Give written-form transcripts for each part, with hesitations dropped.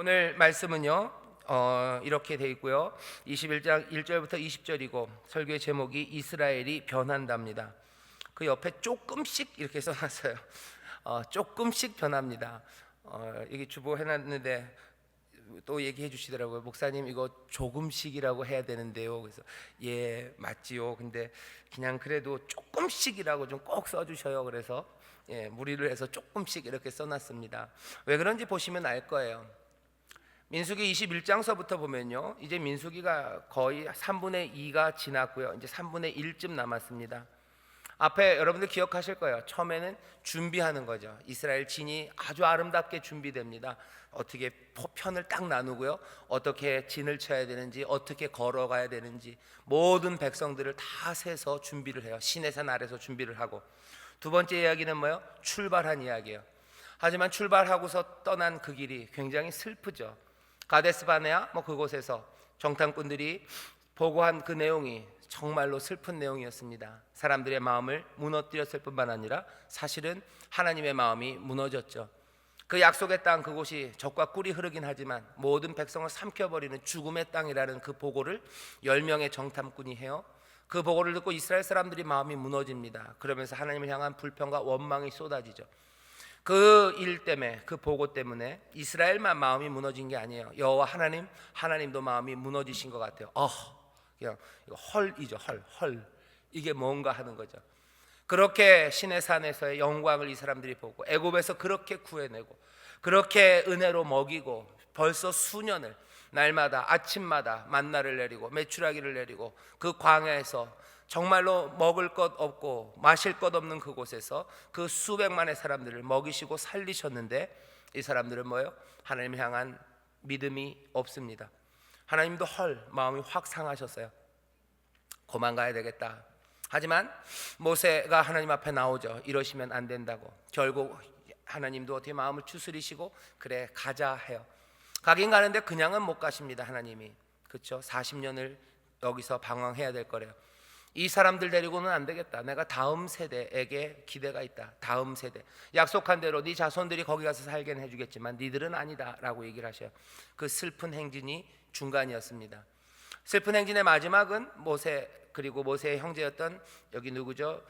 오늘 말씀은요 이렇게 돼 있고요. 21장 1절부터 20절이고 설교의 제목이 이스라엘이 변한답니다. 그 옆에 조금씩 이렇게 써놨어요. 조금씩 변합니다. 이게 주보해놨는데 또 얘기해 주시더라고요. 목사님 이거 조금씩이라고 해야 되는데요. 그래서 예 맞지요. 근데 그냥 그래도 조금씩이라고 좀 꼭 써주셔요. 그래서 무리를 해서 조금씩 이렇게 써놨습니다. 왜 그런지 보시면 알 거예요. 민수기 21장서부터 보면요, 이제 민수기가 거의 3분의 2가 지났고요, 이제 3분의 1쯤 남았습니다. 앞에 여러분들 기억하실 거예요. 처음에는 준비하는 거죠. 이스라엘 진이 아주 아름답게 준비됩니다. 어떻게 편을 딱 나누고요, 어떻게 진을 쳐야 되는지, 어떻게 걸어가야 되는지 모든 백성들을 다 세서 준비를 해요. 시내산 아래서 준비를 하고, 두 번째 이야기는 뭐예요? 출발한 이야기예요. 하지만 출발하고서 떠난 그 길이 굉장히 슬프죠. 가데스바네아 그곳에서 정탐꾼들이 보고한 그 내용이 정말로 슬픈 내용이었습니다. 사람들의 마음을 무너뜨렸을 뿐만 아니라 사실은 하나님의 마음이 무너졌죠. 그 약속의 땅, 그곳이 젖과 꿀이 흐르긴 하지만 모든 백성을 삼켜버리는 죽음의 땅이라는 그 보고를 10명의 정탐꾼이 해요. 그 보고를 듣고 이스라엘 사람들이 마음이 무너집니다. 그러면서 하나님을 향한 불평과 원망이 쏟아지죠. 그 일 때문에, 그 보고 때문에 이스라엘만 마음이 무너진 게 아니에요. 여호와 하나님도 마음이 무너지신 것 같아요. 그냥 이거 헐이죠. 헐 이게 뭔가 하는 거죠. 그렇게 시내산에서의 영광을 이 사람들이 보고, 애굽에서 그렇게 구해내고, 그렇게 은혜로 먹이고, 벌써 수년을 날마다 아침마다 만나를 내리고 메추라기를 내리고, 그 광야에서 정말로 먹을 것 없고 마실 것 없는 그곳에서 그 수백만의 사람들을 먹이시고 살리셨는데, 이 사람들은 뭐예요? 하나님을 향한 믿음이 없습니다. 하나님도 마음이 확 상하셨어요. 고만 가야 되겠다. 하지만 모세가 하나님 앞에 나오죠. 이러시면 안 된다고. 결국 하나님도 어떻게 마음을 추스리시고 그래 가자 해요. 가긴 가는데 그냥은 못 가십니다. 하나님이, 그렇죠? 40년을 여기서 방황해야 될 거래요. 이 사람들 데리고는 안 되겠다. 내가 다음 세대에게 기대가 있다. 다음 세대, 약속한 대로 네 자손들이 거기 가서 살게는 해주겠지만 니들은 아니다 라고 얘기를 하셔요. 그 슬픈 행진이 중간이었습니다. 슬픈 행진의 마지막은 모세, 그리고 모세의 형제였던 여기 누구죠?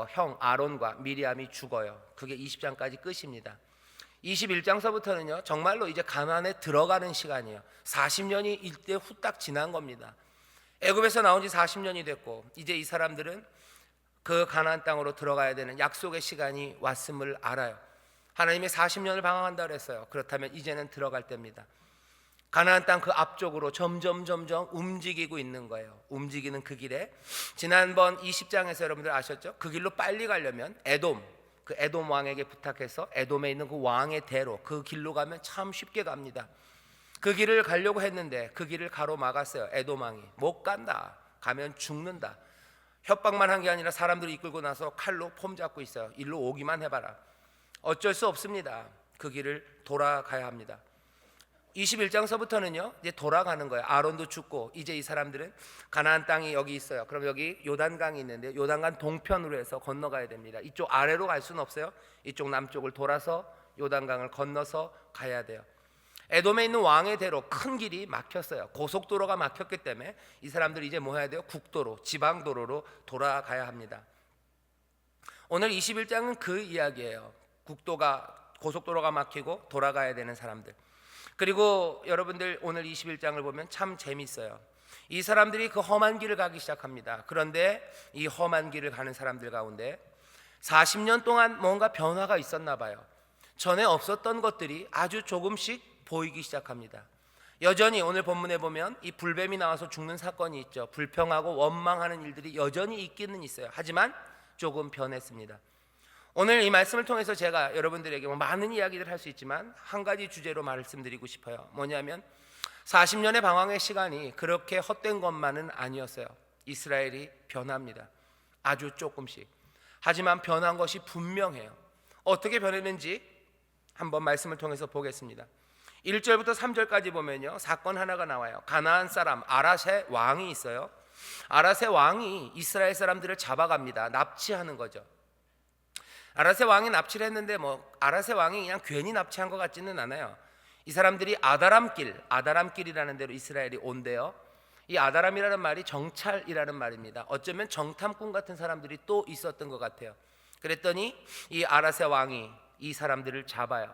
형 아론과 미리암이 죽어요. 그게 20장까지 끝입니다. 21장서부터는요 정말로 이제 가나안에 들어가는 시간이에요. 40년이 이때 후딱 지난 겁니다. 애굽에서 나온 지 40년이 됐고, 이제 이 사람들은 그 가나안 땅으로 들어가야 되는 약속의 시간이 왔음을 알아요. 하나님이 40년을 방황한다 그랬어요. 그렇다면 이제는 들어갈 때입니다. 가나안 땅 그 앞쪽으로 점점 움직이고 있는 거예요. 움직이는 그 길에, 지난번 20장에서 여러분들 아셨죠? 그 길로 빨리 가려면 그 에돔 왕에게 부탁해서 에돔에 있는 그 왕의 대로 그 길로 가면 참 쉽게 갑니다. 그 길을 가려고 했는데 그 길을 가로막았어요. 에돔 왕이 못 간다, 가면 죽는다. 협박만 한 게 아니라 사람들을 이끌고 나서 칼로 폼 잡고 있어요. 일로 오기만 해봐라. 어쩔 수 없습니다. 그 길을 돌아가야 합니다. 21장서부터는요 이제 돌아가는 거예요. 아론도 죽고 이제 이 사람들은 가나안 땅이 여기 있어요. 그럼 여기 요단강이 있는데 요단강 동편으로 해서 건너가야 됩니다. 이쪽 아래로 갈 수는 없어요. 이쪽 남쪽을 돌아서 요단강을 건너서 가야 돼요. 에돔에 있는 왕의 대로 큰 길이 막혔어요. 고속도로가 막혔기 때문에 이 사람들이 이제 뭐 해야 돼요? 국도로, 지방도로로 돌아가야 합니다. 오늘 21장은 그 이야기예요. 고속도로가 막히고 돌아가야 되는 사람들. 그리고 여러분들 오늘 21장을 보면 참 재밌어요. 이 사람들이 그 험한 길을 가기 시작합니다. 그런데 이 험한 길을 가는 사람들 가운데 40년 동안 뭔가 변화가 있었나 봐요. 전에 없었던 것들이 아주 조금씩 보이기 시작합니다. 여전히 오늘 본문에 보면 이 불뱀이 나와서 죽는 사건이 있죠. 불평하고 원망하는 일들이 여전히 있기는 있어요. 하지만 조금 변했습니다. 오늘 이 말씀을 통해서 제가 여러분들에게 많은 이야기를 할 수 있지만 한 가지 주제로 말씀드리고 싶어요. 뭐냐면 40년의 방황의 시간이 그렇게 헛된 것만은 아니었어요. 이스라엘이 변합니다. 아주 조금씩. 하지만 변한 것이 분명해요. 어떻게 변했는지 한번 말씀을 통해서 보겠습니다. 1절부터 3절까지 보면요 사건 하나가 나와요. 가나안 사람 아랏의 왕이 있어요. 아랏의 왕이 이스라엘 사람들을 잡아갑니다. 납치하는 거죠. 아랏의 왕이 납치를 했는데 아랏의 왕이 그냥 괜히 납치한 것 같지는 않아요. 이 사람들이 아다람길이라는 데로 이스라엘이 온대요. 이 아다람이라는 말이 정찰이라는 말입니다. 어쩌면 정탐꾼 같은 사람들이 또 있었던 것 같아요. 그랬더니 이 아라세 왕이 이 사람들을 잡아요.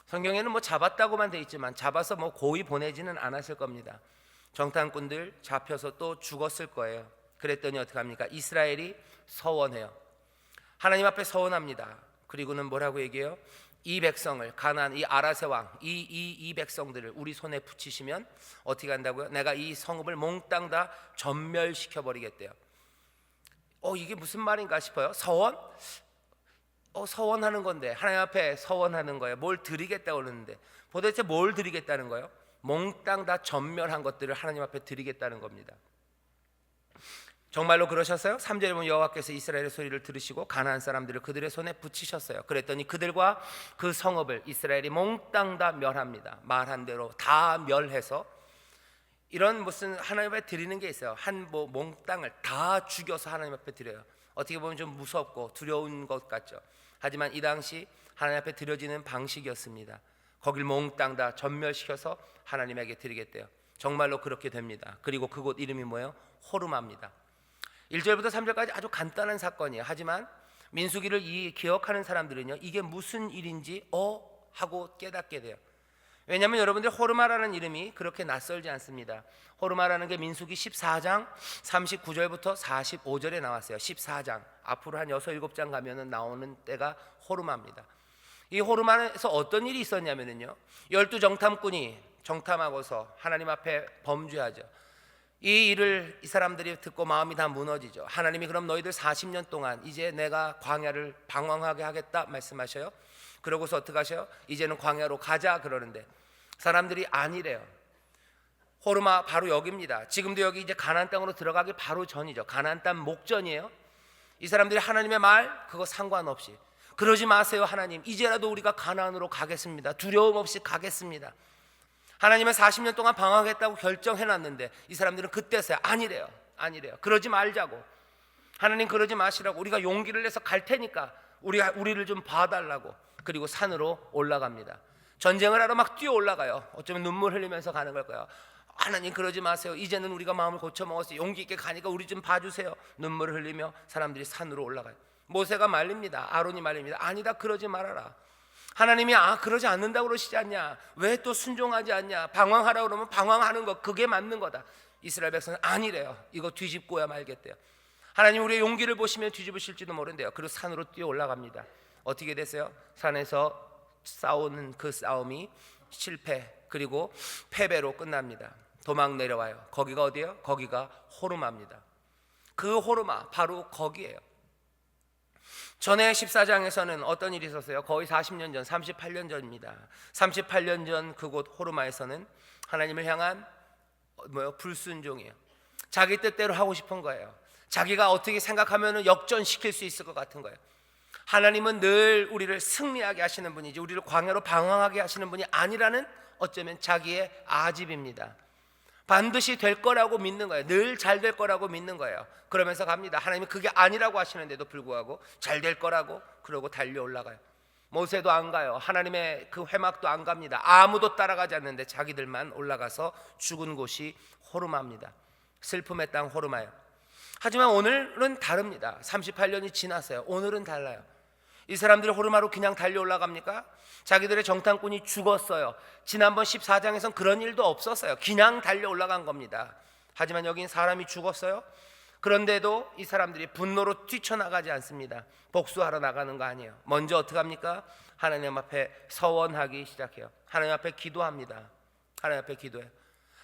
성경에는 뭐 잡았다고만 돼 있지만 잡아서 뭐 고이 보내지는 않았을 겁니다. 정탐꾼들 잡혀서 또 죽었을 거예요. 그랬더니 어떻게 합니까? 이스라엘이 서원해요. 하나님 앞에 서원합니다. 그리고는 뭐라고 얘기해요? 이 백성을, 가나안 이 아라세 왕, 이 백성들을 우리 손에 붙이시면 어떻게 한다고요? 내가 이 성읍을 몽땅 다 전멸시켜 버리겠대요. 이게 무슨 말인가 싶어요. 서원? 서원하는 건데, 하나님 앞에 서원하는 거예요. 뭘 드리겠다고 그러는데 도대체 뭘 드리겠다는 거예요? 몽땅 다 전멸한 것들을 하나님 앞에 드리겠다는 겁니다. 정말로 그러셨어요? 3절에 보면 여호와께서 이스라엘의 소리를 들으시고 가나안 사람들을 그들의 손에 붙이셨어요. 그랬더니 그들과 그 성읍을 이스라엘이 몽땅 다 멸합니다. 말한 대로 다 멸해서, 이런 무슨 하나님 앞에 드리는 게 있어요. 몽땅을 다 죽여서 하나님 앞에 드려요. 어떻게 보면 좀 무섭고 두려운 것 같죠. 하지만 이 당시 하나님 앞에 드려지는 방식이었습니다. 거길 몽땅 다 전멸시켜서 하나님에게 드리겠대요. 정말로 그렇게 됩니다. 그리고 그곳 이름이 뭐예요? 호르마입니다. 1절부터 3절까지 아주 간단한 사건이에요. 하지만 민수기를 기억하는 사람들은요, 이게 무슨 일인지 하고 깨닫게 돼요. 왜냐하면 여러분들 호르마라는 이름이 그렇게 낯설지 않습니다. 호르마라는 게 민수기 14장 39절부터 45절에 나왔어요. 14장 앞으로 한 6, 7장 가면은 나오는 때가 호르마입니다. 이 호르마에서 어떤 일이 있었냐면요, 12 정탐꾼이 정탐하고서 하나님 앞에 범죄하죠. 이 일을 이 사람들이 듣고 마음이 다 무너지죠. 하나님이 그럼 너희들 40년 동안 이제 내가 광야를 방황하게 하겠다 말씀하셔요. 그러고서 어떻게 하셔요? 이제는 광야로 가자 그러는데 사람들이 아니래요. 호르마 바로 여기입니다. 지금도 여기 이제 가나안 땅으로 들어가기 바로 전이죠. 가나안 땅 목전이에요. 이 사람들이 하나님의 말 그거 상관없이, 그러지 마세요 하나님, 이제라도 우리가 가나안으로 가겠습니다. 두려움 없이 가겠습니다. 하나님은 40년 동안 방황하겠다고 결정해놨는데 이 사람들은 그때서야 아니래요. 그러지 말자고, 하나님 그러지 마시라고, 우리가 용기를 내서 갈 테니까 우리를 좀 봐달라고. 그리고 산으로 올라갑니다. 전쟁을 하러 막 뛰어 올라가요. 어쩌면 눈물 흘리면서 가는 걸 거예요. 하나님 그러지 마세요, 이제는 우리가 마음을 고쳐먹었어요, 용기 있게 가니까 우리 좀 봐주세요. 눈물을 흘리며 사람들이 산으로 올라가요. 모세가 말립니다. 아론이 말립니다. 아니다, 그러지 말아라. 하나님이 그러지 않는다고 그러시지 않냐, 왜 또 순종하지 않냐, 방황하라 그러면 방황하는 거 그게 맞는 거다. 이스라엘 백성은 아니래요. 이거 뒤집고야 말겠대요. 하나님 우리의 용기를 보시면 뒤집으실지도 모른대요. 그리고 산으로 뛰어 올라갑니다. 어떻게 됐어요? 산에서 싸우는 그 싸움이 실패 그리고 패배로 끝납니다. 도망 내려와요. 거기가 어디예요? 거기가 호르마입니다. 그 호르마 바로 거기에요. 전에 14장에서는 어떤 일이 있었어요? 거의 40년 전, 38년 전입니다. 38년 전 그곳 호르마에서는 하나님을 향한 불순종이에요. 자기 뜻대로 하고 싶은 거예요. 자기가 어떻게 생각하면 역전시킬 수 있을 것 같은 거예요. 하나님은 늘 우리를 승리하게 하시는 분이지 우리를 광야로 방황하게 하시는 분이 아니라는, 어쩌면 자기의 아집입니다. 반드시 될 거라고 믿는 거예요. 늘 잘 될 거라고 믿는 거예요. 그러면서 갑니다. 하나님이 그게 아니라고 하시는데도 불구하고 잘 될 거라고 그러고 달려 올라가요. 모세도 안 가요. 하나님의 그 회막도 안 갑니다. 아무도 따라가지 않는데 자기들만 올라가서 죽은 곳이 호르마입니다. 슬픔의 땅 호르마예요. 하지만 오늘은 다릅니다. 38년이 지났어요. 오늘은 달라요. 이 사람들이 호르마로 그냥 달려 올라갑니까? 자기들의 정탐꾼이 죽었어요. 지난번 14장에선 그런 일도 없었어요. 그냥 달려 올라간 겁니다. 하지만 여긴 사람이 죽었어요. 그런데도 이 사람들이 분노로 뛰쳐나가지 않습니다. 복수하러 나가는 거 아니에요. 먼저 어떻게 합니까? 하나님 앞에 서원하기 시작해요. 하나님 앞에 기도합니다. 하나님 앞에 기도해요.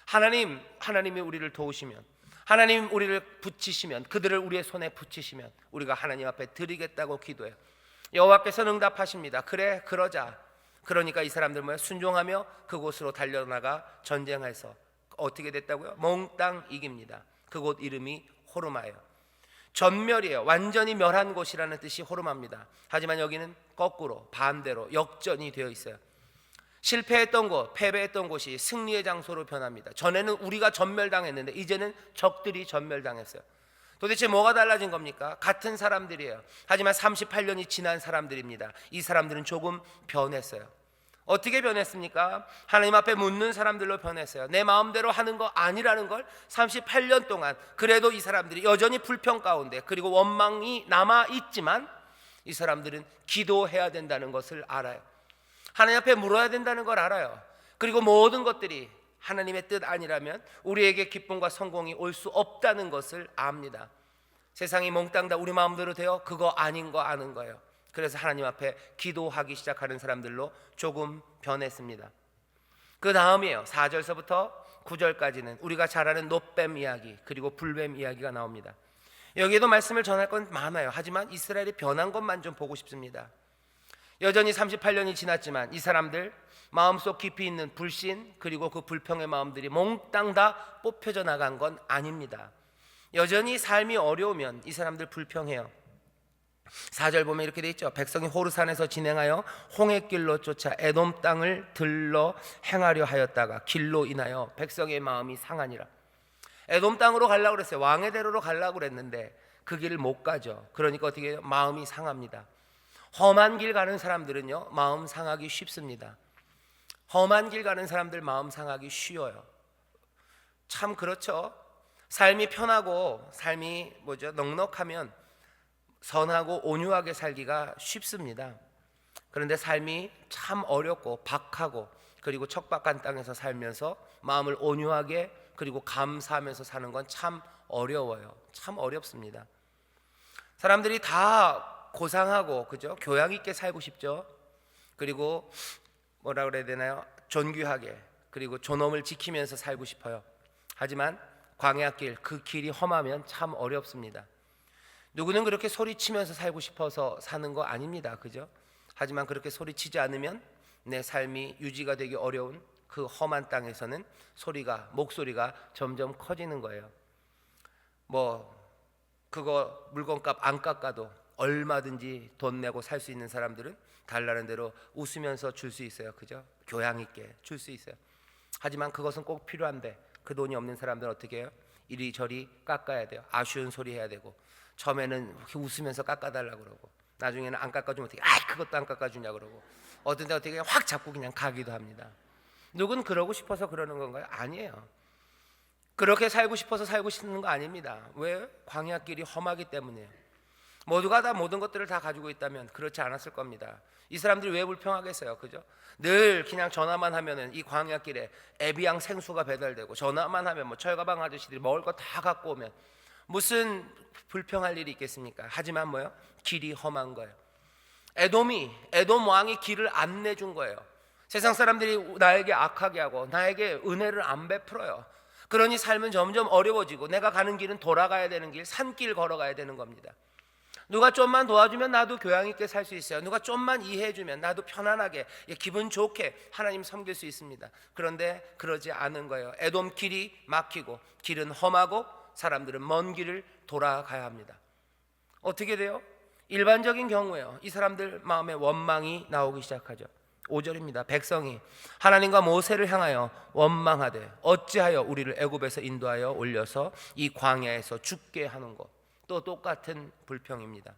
하나님이 우리를 도우시면, 하나님 우리를 붙이시면, 그들을 우리의 손에 붙이시면 우리가 하나님 앞에 드리겠다고 기도해요. 여호와께서는 응답하십니다. 그래, 그러자. 그러니까 이 사람들 순종하며 그곳으로 달려나가 전쟁해서 어떻게 됐다고요? 몽땅 이깁니다. 그곳 이름이 호르마예요. 전멸이에요. 완전히 멸한 곳이라는 뜻이 호르마입니다. 하지만 여기는 거꾸로, 반대로 역전이 되어 있어요. 실패했던 곳, 패배했던 곳이 승리의 장소로 변합니다. 전에는 우리가 전멸당했는데 이제는 적들이 전멸당했어요. 도대체 뭐가 달라진 겁니까? 같은 사람들이에요. 하지만 38년이 지난 사람들입니다. 이 사람들은 조금 변했어요. 어떻게 변했습니까? 하나님 앞에 묻는 사람들로 변했어요. 내 마음대로 하는 거 아니라는 걸 38년 동안, 그래도 이 사람들이 여전히 불평 가운데, 그리고 원망이 남아있지만 이 사람들은 기도해야 된다는 것을 알아요. 하나님 앞에 물어야 된다는 걸 알아요. 그리고 모든 것들이 하나님의 뜻 아니라면 우리에게 기쁨과 성공이 올 수 없다는 것을 압니다. 세상이 몽땅 다 우리 마음대로 되어 그거 아닌 거 아는 거예요. 그래서 하나님 앞에 기도하기 시작하는 사람들로 조금 변했습니다. 그 다음이에요. 4절서부터 9절까지는 우리가 잘 아는 놋뱀 이야기, 그리고 불뱀 이야기가 나옵니다. 여기에도 말씀을 전할 건 많아요. 하지만 이스라엘이 변한 것만 좀 보고 싶습니다. 여전히 38년이 지났지만 이 사람들 마음속 깊이 있는 불신, 그리고 그 불평의 마음들이 몽땅 다 뽑혀져 나간 건 아닙니다. 여전히 삶이 어려우면 이 사람들 불평해요. 4절 보면 이렇게 돼 있죠. 백성이 호르산에서 진행하여 홍해길로 쫓아 에돔 땅을 들러 행하려 하였다가 길로 인하여 백성의 마음이 상하니라. 에돔 땅으로 가려고 그랬어요. 왕의 대로로 가려고 그랬는데 그 길을 못 가죠. 그러니까 어떻게 해요? 마음이 상합니다. 험한 길 가는 사람들은요, 마음 상하기 쉽습니다. 험한 길 가는 사람들 마음 상하기 쉬워요. 참 그렇죠. 삶이 편하고 삶이 넉넉하면 선하고 온유하게 살기가 쉽습니다. 그런데 삶이 참 어렵고 박하고, 그리고 척박한 땅에서 살면서 마음을 온유하게 그리고 감사하면서 사는 건 참 어려워요. 참 어렵습니다. 사람들이 다 고상하고, 그죠? 교양 있게 살고 싶죠. 그리고 뭐라 그래야 되나요? 존귀하게, 그리고 존엄을 지키면서 살고 싶어요. 하지만 광야길, 그 길이 험하면 참 어렵습니다. 누구는 그렇게 소리치면서 살고 싶어서 사는 거 아닙니다. 그죠? 하지만 그렇게 소리치지 않으면 내 삶이 유지가 되기 어려운 그 험한 땅에서는 목소리가 점점 커지는 거예요. 그거 물건값 안 깎아도 얼마든지 돈 내고 살 수 있는 사람들은 달라는 대로 웃으면서 줄 수 있어요. 그죠? 교양 있게 줄 수 있어요. 하지만 그것은 꼭 필요한데 그 돈이 없는 사람들은 어떻게 해요? 이리저리 깎아야 돼요. 아쉬운 소리 해야 되고, 처음에는 이렇게 웃으면서 깎아달라고 그러고, 나중에는 안 깎아주면 어떻게 그것도 안 깎아주냐 그러고, 어떤 데 어떻게 확 잡고 그냥 가기도 합니다. 누군 그러고 싶어서 그러는 건가요? 아니에요. 그렇게 살고 싶어서 살고 싶은 거 아닙니다. 왜? 광야길이 험하기 때문이에요. 모두가 다 모든 것들을 다 가지고 있다면 그렇지 않았을 겁니다. 이 사람들이 왜 불평하겠어요? 그죠? 늘 그냥 전화만 하면은 이 광야길에 에비앙 생수가 배달되고, 전화만 하면 철가방 아저씨들이 먹을 거 다 갖고 오면 무슨 불평할 일이 있겠습니까? 하지만 길이 험한 거예요. 에돔 왕이 길을 안 내준 거예요. 세상 사람들이 나에게 악하게 하고 나에게 은혜를 안 베풀어요. 그러니 삶은 점점 어려워지고, 내가 가는 길은 돌아가야 되는 길, 산길 걸어가야 되는 겁니다. 누가 좀만 도와주면 나도 교양 있게 살 수 있어요. 누가 좀만 이해해주면 나도 편안하게, 기분 좋게 하나님 섬길 수 있습니다. 그런데 그러지 않은 거예요. 에돔 길이 막히고, 길은 험하고, 사람들은 먼 길을 돌아가야 합니다. 어떻게 돼요? 일반적인 경우에요, 이 사람들 마음에 원망이 나오기 시작하죠. 5절입니다. 백성이 하나님과 모세를 향하여 원망하되 어찌하여 우리를 애굽에서 인도하여 올려서 이 광야에서 죽게 하는고. 또 똑같은 불평입니다.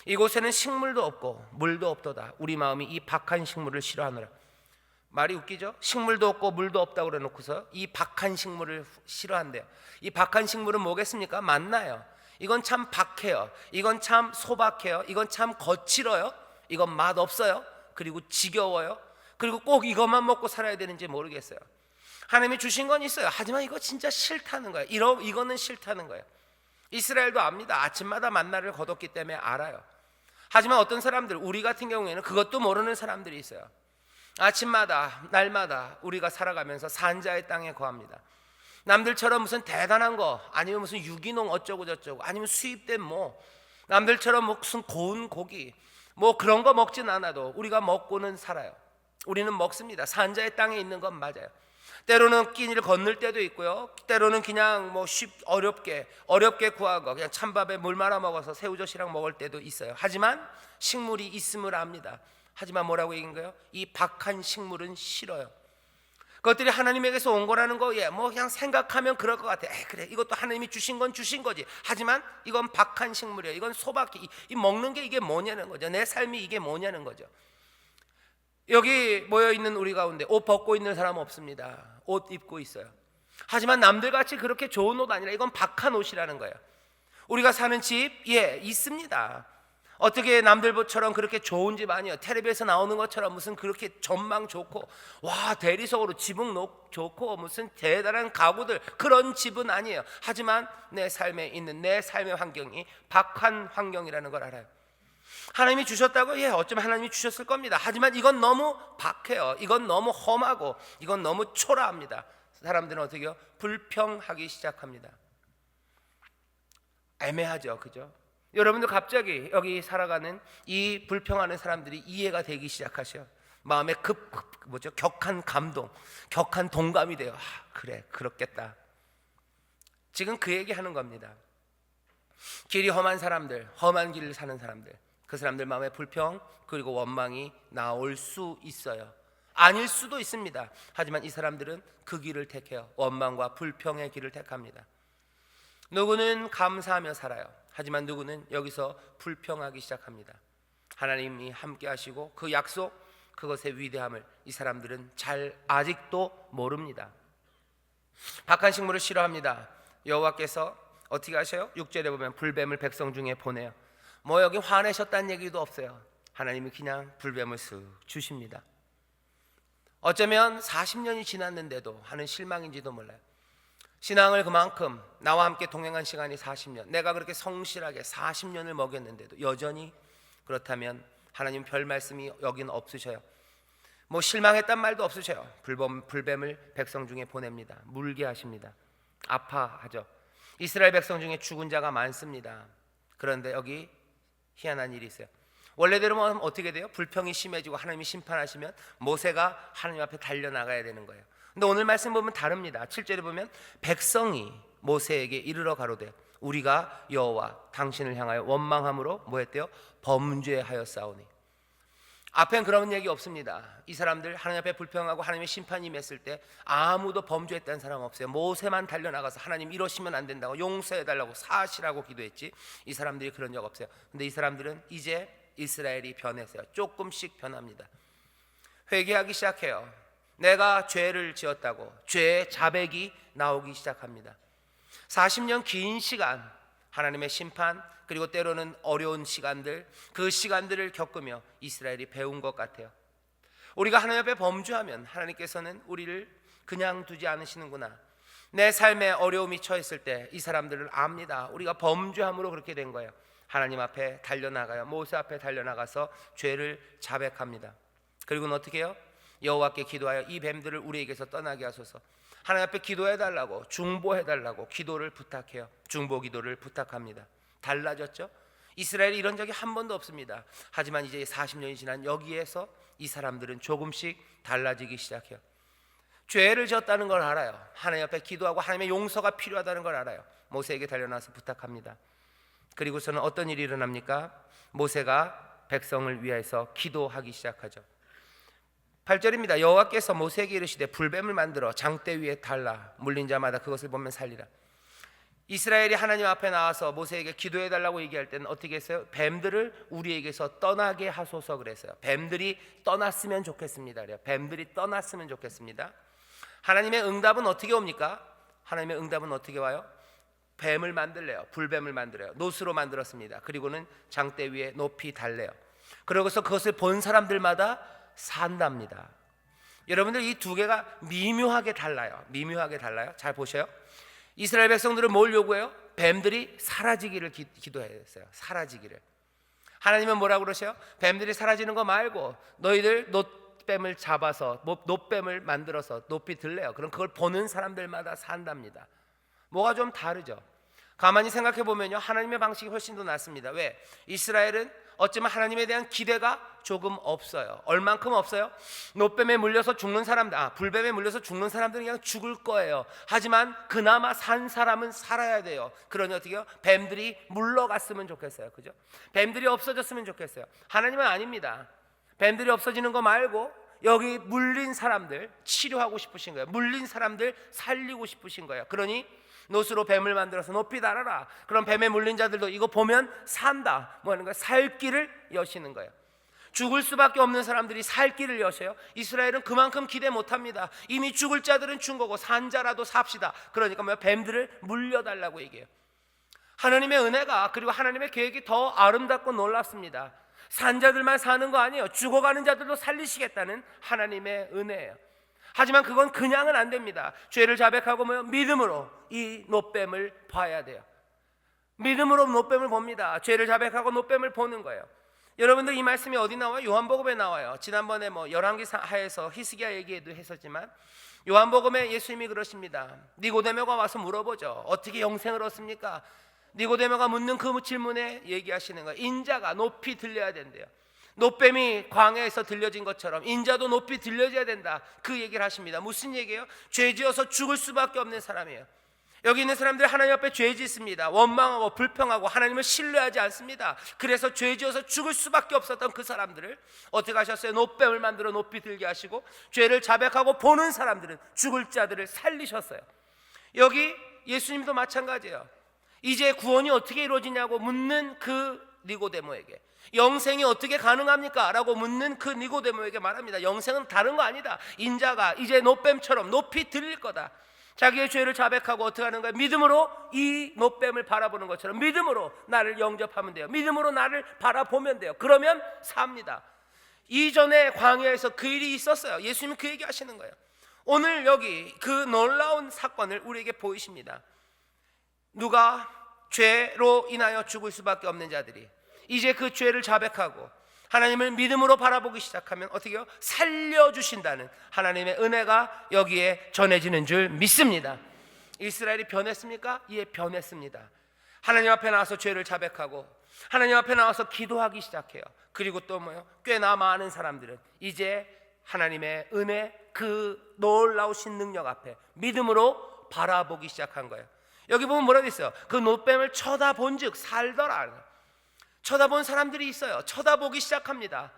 이곳에는 식물도 없고 물도 없도다. 우리 마음이 이 박한 식물을 싫어하노라. 말이 웃기죠? 식물도 없고 물도 없다고 그래놓고서 이 박한 식물을 싫어한대요. 이 박한 식물은 뭐겠습니까? 만나요. 이건 참 박해요. 이건 참 소박해요. 이건 참 거칠어요. 이건 맛없어요. 그리고 지겨워요. 그리고 꼭 이것만 먹고 살아야 되는지 모르겠어요. 하나님이 주신 건 있어요. 하지만 이거 진짜 싫다는 거예요. 이거는 싫다는 거예요. 이스라엘도 압니다. 아침마다 만나를 거뒀기 때문에 알아요. 하지만 어떤 사람들, 우리 같은 경우에는 그것도 모르는 사람들이 있어요. 아침마다 날마다 우리가 살아가면서 산자의 땅에 거합니다. 남들처럼 무슨 대단한 거, 아니면 무슨 유기농 어쩌고 저쩌고, 아니면 수입된 남들처럼 무슨 고운 고기 그런 거 먹진 않아도 우리가 먹고는 살아요. 우리는 먹습니다. 산자의 땅에 있는 건 맞아요. 때로는 끼니를 건널 때도 있고요. 때로는 그냥 어렵게 구하고 그냥 찬밥에 물 말아 먹어서 새우젓이랑 먹을 때도 있어요. 하지만 식물이 있음을 압니다. 하지만 뭐라고 얘기한 거예요? 이 박한 식물은 싫어요. 그것들이 하나님에게서 온 거라는 거, 그냥 생각하면 그럴 것 같아. 그래, 이것도 하나님이 주신 건 주신 거지. 하지만 이건 박한 식물이에요. 이건 소박해. 이 먹는 게 이게 뭐냐는 거죠. 내 삶이 이게 뭐냐는 거죠. 여기 모여있는 우리 가운데 옷 벗고 있는 사람은 없습니다. 옷 입고 있어요. 하지만 남들같이 그렇게 좋은 옷 아니라 이건 박한 옷이라는 거예요. 우리가 사는 집, 있습니다. 어떻게 남들처럼 그렇게 좋은 집 아니에요. 텔레비에서 나오는 것처럼 무슨 그렇게 전망 좋고 와 대리석으로 지붕 좋고 무슨 대단한 가구들, 그런 집은 아니에요. 하지만 내 삶에 있는 내 삶의 환경이 박한 환경이라는 걸 알아요. 하나님이 주셨다고? 어쩌면 하나님이 주셨을 겁니다. 하지만 이건 너무 박해요. 이건 너무 험하고 이건 너무 초라합니다. 사람들은 어떻게 해요? 불평하기 시작합니다. 애매하죠, 그죠? 여러분도 갑자기 여기 살아가는 이 불평하는 사람들이 이해가 되기 시작하셔. 마음에 격한 감동, 격한 동감이 돼요. 그래, 그렇겠다. 지금 그 얘기하는 겁니다. 길이 험한 사람들, 험한 길을 사는 사람들, 그 사람들 마음에 불평 그리고 원망이 나올 수 있어요. 아닐 수도 있습니다. 하지만 이 사람들은 그 길을 택해요. 원망과 불평의 길을 택합니다. 누구는 감사하며 살아요. 하지만 누구는 여기서 불평하기 시작합니다. 하나님이 함께 하시고 그 약속, 그것의 위대함을 이 사람들은 아직도 모릅니다. 박한 식물을 싫어합니다. 여호와께서 어떻게 하셔요? 6절에 보면 불뱀을 백성 중에 보내요. 여기 화내셨다는 얘기도 없어요. 하나님이 그냥 불뱀을 쓱 주십니다. 어쩌면 40년이 지났는데도 하는 실망인지도 몰라요. 신앙을 그만큼 나와 함께 동행한 시간이 40년, 내가 그렇게 성실하게 40년을 먹였는데도 여전히 그렇다면 하나님 별 말씀이 여긴 없으셔요. 실망했단 말도 없으셔요. 불뱀을 백성 중에 보냅니다. 물게 하십니다. 아파하죠. 이스라엘 백성 중에 죽은 자가 많습니다. 그런데 여기 희한한 일이 있어요. 원래대로면 어떻게 돼요? 불평이 심해지고 하나님이 심판하시면 모세가 하나님 앞에 달려나가야 되는 거예요. 근데 오늘 말씀 보면 다릅니다. 7절에 보면 백성이 모세에게 이르러 가로되 우리가 여호와 당신을 향하여 원망함으로 뭐했대요? 범죄하였사오니. 앞엔 그런 얘기 없습니다. 이 사람들 하나님 앞에 불평하고 하나님의 심판이 임했을 때 아무도 범죄했다는 사람 없어요. 모세만 달려나가서 하나님 이러시면 안 된다고 용서해달라고 사시라고 기도했지, 이 사람들이 그런 적 없어요. 근데 이 사람들은 이제 이스라엘이 변했어요. 조금씩 변합니다. 회개하기 시작해요. 내가 죄를 지었다고 죄의 자백이 나오기 시작합니다. 40년 긴 시간 하나님의 심판, 그리고 때로는 어려운 시간들, 그 시간들을 겪으며 이스라엘이 배운 것 같아요. 우리가 하나님 앞에 범죄하면 하나님께서는 우리를 그냥 두지 않으시는구나. 내 삶에 어려움이 처했을 때 이 사람들을 압니다. 우리가 범죄함으로 그렇게 된 거예요. 하나님 앞에 달려나가요. 모세 앞에 달려나가서 죄를 자백합니다. 그리고는 어떻게 해요? 여호와께 기도하여 이 뱀들을 우리에게서 떠나게 하소서. 하나님 앞에 기도해달라고, 중보해달라고 기도를 부탁해요. 중보 기도를 부탁합니다. 달라졌죠? 이스라엘이 이런 적이 한 번도 없습니다. 하지만 이제 40년이 지난 여기에서 이 사람들은 조금씩 달라지기 시작해요. 죄를 지었다는 걸 알아요. 하나님 앞에 기도하고 하나님의 용서가 필요하다는 걸 알아요. 모세에게 달려나서 부탁합니다. 그리고서는 어떤 일이 일어납니까? 모세가 백성을 위해서 기도하기 시작하죠. 8절입니다. 여호와께서 모세에게 이르시되 불뱀을 만들어 장대 위에 달라 물린 자마다 그것을 보면 살리라. 이스라엘이 하나님 앞에 나와서 모세에게 기도해달라고 얘기할 때는 어떻게 했어요? 뱀들을 우리에게서 떠나게 하소서 그랬어요. 뱀들이 떠났으면 좋겠습니다. 뱀들이 떠났으면 좋겠습니다. 하나님의 응답은 어떻게 옵니까? 하나님의 응답은 어떻게 와요? 뱀을 만들래요. 불뱀을 만들어요. 노스로 만들었습니다. 그리고는 장대 위에 높이 달래요. 그러고서 그것을 본 사람들마다 산답니다. 여러분들 이 두 개가 미묘하게 달라요. 미묘하게 달라요. 잘 보셔요. 이스라엘 백성들은 뭘 요구해요? 뱀들이 사라지기를 기도했어요. 사라지기를. 하나님은 뭐라고 그러셔요? 뱀들이 사라지는 거 말고 너희들 놋뱀을 잡아서 놋뱀을 만들어서 높이 들래요. 그럼 그걸 보는 사람들마다 산답니다. 뭐가 좀 다르죠? 가만히 생각해 보면요, 하나님의 방식이 훨씬 더 낫습니다. 왜? 이스라엘은 어쩌면 하나님에 대한 기대가 조금 없어요. 얼만큼 없어요? 놋뱀에 물려서 죽는 사람들, 불뱀에 물려서 죽는 사람들은 그냥 죽을 거예요. 하지만 그나마 산 사람은 살아야 돼요. 그러니 어떻게 해요? 뱀들이 물러갔으면 좋겠어요. 그죠? 뱀들이 없어졌으면 좋겠어요. 하나님은 아닙니다. 뱀들이 없어지는 거 말고 여기 물린 사람들 치료하고 싶으신 거예요. 물린 사람들 살리고 싶으신 거예요. 그러니 노스로 뱀을 만들어서 높이 달아라. 그럼 뱀에 물린 자들도 이거 보면 산다. 뭐 하는 거예요? 살 길을 여시는 거예요. 죽을 수밖에 없는 사람들이 살 길을 여셔요. 이스라엘은 그만큼 기대 못합니다. 이미 죽을 자들은 준 거고 산 자라도 삽시다. 그러니까 뱀들을 물려달라고 얘기해요. 하나님의 은혜가, 그리고 하나님의 계획이 더 아름답고 놀랍습니다. 산 자들만 사는 거 아니에요. 죽어가는 자들도 살리시겠다는 하나님의 은혜예요. 하지만 그건 그냥은 안 됩니다. 죄를 자백하고 믿음으로 이 노뱀을 봐야 돼요. 믿음으로 노뱀을 봅니다. 죄를 자백하고 노뱀을 보는 거예요. 여러분들, 이 말씀이 어디 나와요? 요한복음에 나와요. 지난번에 열왕기하에서 히스기야 얘기도 했었지만, 요한복음에 예수님이 그러십니다. 니고데모가 와서 물어보죠. 어떻게 영생을 얻습니까? 니고데모가 묻는 그 질문에 얘기하시는 거예요. 인자가 높이 들려야 된대요. 노뱀이 광야에서 들려진 것처럼 인자도 높이 들려져야 된다, 그 얘기를 하십니다. 무슨 얘기예요? 죄지어서 죽을 수밖에 없는 사람이에요. 여기 있는 사람들 하나님 앞에 죄 짓습니다. 원망하고 불평하고 하나님을 신뢰하지 않습니다. 그래서 죄지어서 죽을 수밖에 없었던 그 사람들을 어떻게 하셨어요? 노뱀을 만들어 높이 들게 하시고, 죄를 자백하고 보는 사람들은, 죽을 자들을 살리셨어요. 여기 예수님도 마찬가지예요. 이제 구원이 어떻게 이루어지냐고 묻는 그 니고데모에게, 영생이 어떻게 가능합니까? 라고 묻는 그 니고데모에게 말합니다. 영생은 다른 거 아니다. 인자가 이제 노뱀처럼 높이 들릴 거다. 자기의 죄를 자백하고 어떻게 하는 거예요? 믿음으로 이 노뱀을 바라보는 것처럼 믿음으로 나를 영접하면 돼요. 믿음으로 나를 바라보면 돼요. 그러면 삽니다. 이전에 광야에서 그 일이 있었어요. 예수님은 그 얘기 하시는 거예요. 오늘 여기 그 놀라운 사건을 우리에게 보이십니다. 누가 죄로 인하여 죽을 수밖에 없는 자들이 이제 그 죄를 자백하고 하나님을 믿음으로 바라보기 시작하면 어떻게 해요? 살려주신다는 하나님의 은혜가 여기에 전해지는 줄 믿습니다. 이스라엘이 변했습니까? 예, 변했습니다. 하나님 앞에 나와서 죄를 자백하고 하나님 앞에 나와서 기도하기 시작해요. 그리고 또 꽤나 많은 사람들은 이제 하나님의 은혜, 그 놀라우신 능력 앞에 믿음으로 바라보기 시작한 거예요. 여기 보면 뭐라고 있어요? 그 노뱀을 쳐다본 즉 살더라. 쳐다본 사람들이 있어요. 쳐다보기 시작합니다.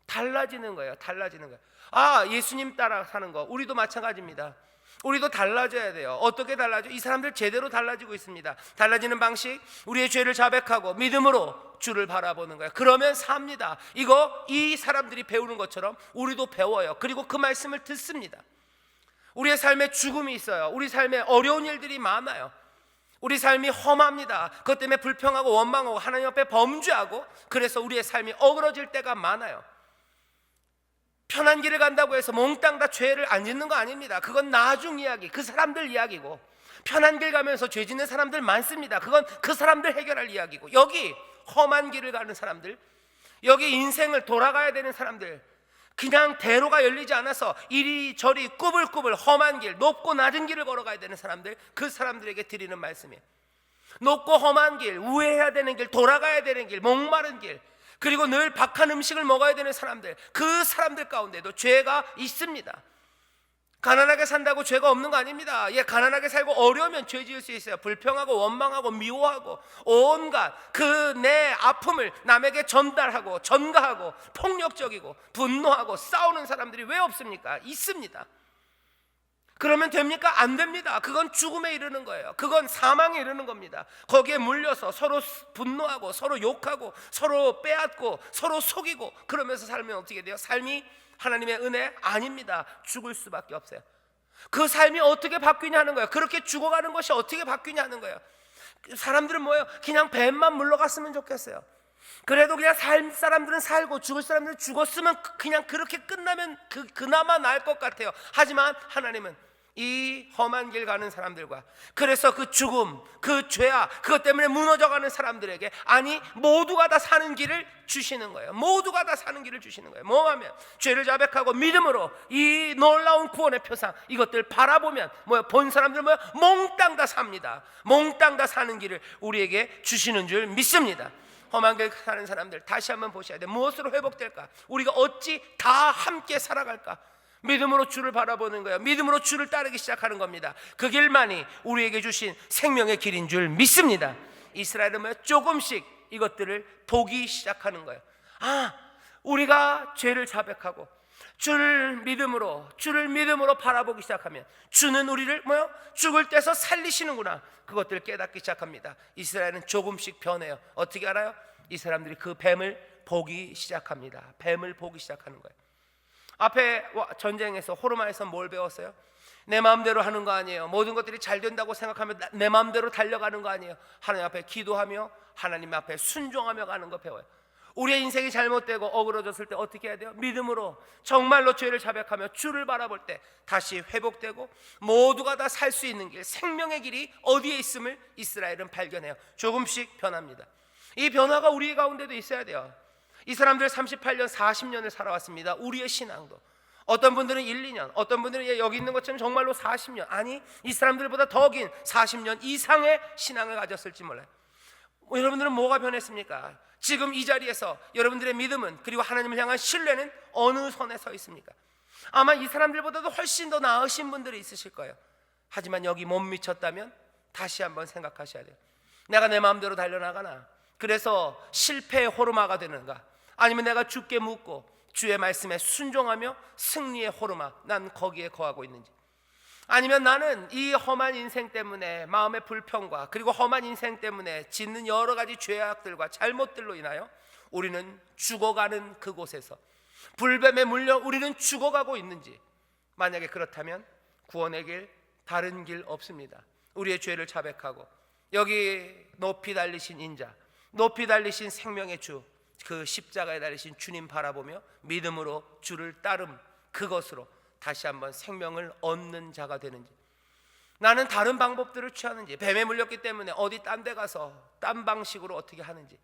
달라지는 거예요. 달라지는 거예요. 아, 예수님 따라 사는 거, 우리도 마찬가지입니다. 우리도 달라져야 돼요. 어떻게 달라져? 이 사람들 제대로 달라지고 있습니다. 달라지는 방식, 우리의 죄를 자백하고 믿음으로 주를 바라보는 거예요. 그러면 삽니다. 이 사람들이 배우는 것처럼 우리도 배워요. 그리고 그 말씀을 듣습니다. 우리의 삶에 죽음이 있어요. 우리 삶에 어려운 일들이 많아요. 우리 삶이 험합니다. 그것 때문에 불평하고 원망하고 하나님 앞에 범죄하고, 그래서 우리의 삶이 어그러질 때가 많아요. 편한 길을 간다고 해서 몽땅 다 죄를 안 짓는 거 아닙니다. 그건 나중 이야기, 그 사람들 이야기고, 편한 길 가면서 죄 짓는 사람들 많습니다. 그건 그 사람들 해결할 이야기고, 여기 험한 길을 가는 사람들, 여기 인생을 돌아가야 되는 사람들, 그냥 대로가 열리지 않아서 이리저리 꾸불꾸불 험한 길, 높고 낮은 길을 걸어가야 되는 사람들, 그 사람들에게 드리는 말씀이에요. 높고 험한 길, 우회해야 되는 길, 돌아가야 되는 길, 목마른 길, 그리고 늘 박한 음식을 먹어야 되는 사람들, 그 사람들 가운데도 죄가 있습니다. 가난하게 산다고 죄가 없는 거 아닙니다. 예, 가난하게 살고 어려우면 죄 지을 수 있어요. 불평하고 원망하고 미워하고 온갖 그 내 아픔을 남에게 전달하고 전가하고 폭력적이고 분노하고 싸우는 사람들이 왜 없습니까? 있습니다. 그러면 됩니까? 안 됩니다. 그건 죽음에 이르는 거예요. 그건 사망에 이르는 겁니다. 거기에 물려서 서로 분노하고 서로 욕하고 서로 빼앗고 서로 속이고 그러면서 살면 어떻게 돼요? 삶이 하나님의 은혜 아닙니다. 죽을 수밖에 없어요. 그 삶이 어떻게 바뀌냐는 거예요. 그렇게 죽어가는 것이 어떻게 바뀌냐는 거예요. 사람들은 뭐예요? 그냥 뱀만 물러갔으면 좋겠어요. 그래도 그냥 살 사람들은 살고 죽을 사람들은 죽었으면 그냥 그렇게 끝나면 그나마 나을 것 같아요. 하지만 하나님은 이 험한 길 가는 사람들과, 그래서 그 죽음, 그 죄악, 그것 때문에 무너져가는 사람들에게 아니 모두가 다 사는 길을 주시는 거예요. 모두가 다 사는 길을 주시는 거예요. 뭐하면 죄를 자백하고 믿음으로 이 놀라운 구원의 표상, 이것들 바라보면 본 사람들 몽땅 다 삽니다. 몽땅 다 사는 길을 우리에게 주시는 줄 믿습니다. 험한 길 사는 사람들 다시 한번 보셔야 돼요. 무엇으로 회복될까? 우리가 어찌 다 함께 살아갈까? 믿음으로 주를 바라보는 거예요. 믿음으로 주를 따르기 시작하는 겁니다. 그 길만이 우리에게 주신 생명의 길인 줄 믿습니다. 이스라엘은 조금씩 이것들을 보기 시작하는 거예요. 아, 우리가 죄를 자백하고 주를 믿음으로 바라보기 시작하면 주는 우리를 죽을 때서 살리시는구나, 그것들을 깨닫기 시작합니다. 이스라엘은 조금씩 변해요. 어떻게 알아요? 이 사람들이 그 뱀을 보기 시작합니다. 뱀을 보기 시작하는 거예요. 앞에 전쟁에서 호르마에서 뭘 배웠어요? 내 마음대로 하는 거 아니에요. 모든 것들이 잘 된다고 생각하면 내 마음대로 달려가는 거 아니에요. 하나님 앞에 기도하며 하나님 앞에 순종하며 가는 거 배워요. 우리의 인생이 잘못되고 어그러졌을 때 어떻게 해야 돼요? 믿음으로 정말로 죄를 자백하며 주를 바라볼 때 다시 회복되고 모두가 다 살 수 있는 길, 생명의 길이 어디에 있음을 이스라엘은 발견해요. 조금씩 변합니다. 이 변화가 우리 가운데도 있어야 돼요. 이 사람들 38년 40년을 살아왔습니다. 우리의 신앙도 어떤 분들은 1, 2년, 어떤 분들은 여기 있는 것처럼 정말로 40년, 아니 이 사람들보다 더 긴 40년 이상의 신앙을 가졌을지 몰라요. 여러분들은 뭐가 변했습니까? 지금 이 자리에서 여러분들의 믿음은, 그리고 하나님을 향한 신뢰는 어느 선에 서 있습니까? 아마 이 사람들보다도 훨씬 더 나으신 분들이 있으실 거예요. 하지만 여기 못 미쳤다면 다시 한번 생각하셔야 돼요. 내가 내 마음대로 달려나가나? 그래서 실패의 호르마가 되는가? 아니면 내가 주께 묻고 주의 말씀에 순종하며 승리의 호르마, 난 거기에 거하고 있는지? 아니면 나는 이 험한 인생 때문에 마음의 불평과 그리고 험한 인생 때문에 짓는 여러 가지 죄악들과 잘못들로 인하여 우리는 죽어가는 그곳에서 불뱀에 물려 우리는 죽어가고 있는지? 만약에 그렇다면 구원의 길, 다른 길 없습니다. 우리의 죄를 자백하고 여기 높이 달리신 인자, 높이 달리신 생명의 주, 그 십자가에 달리신 주님 바라보며 믿음으로 주를 따름, 그것으로 다시 한번 생명을 얻는 자가 되는지, 나는 다른 방법들을 취하는지, 뱀에 물렸기 때문에 어디 딴 데 가서 딴 방식으로 어떻게 하는지,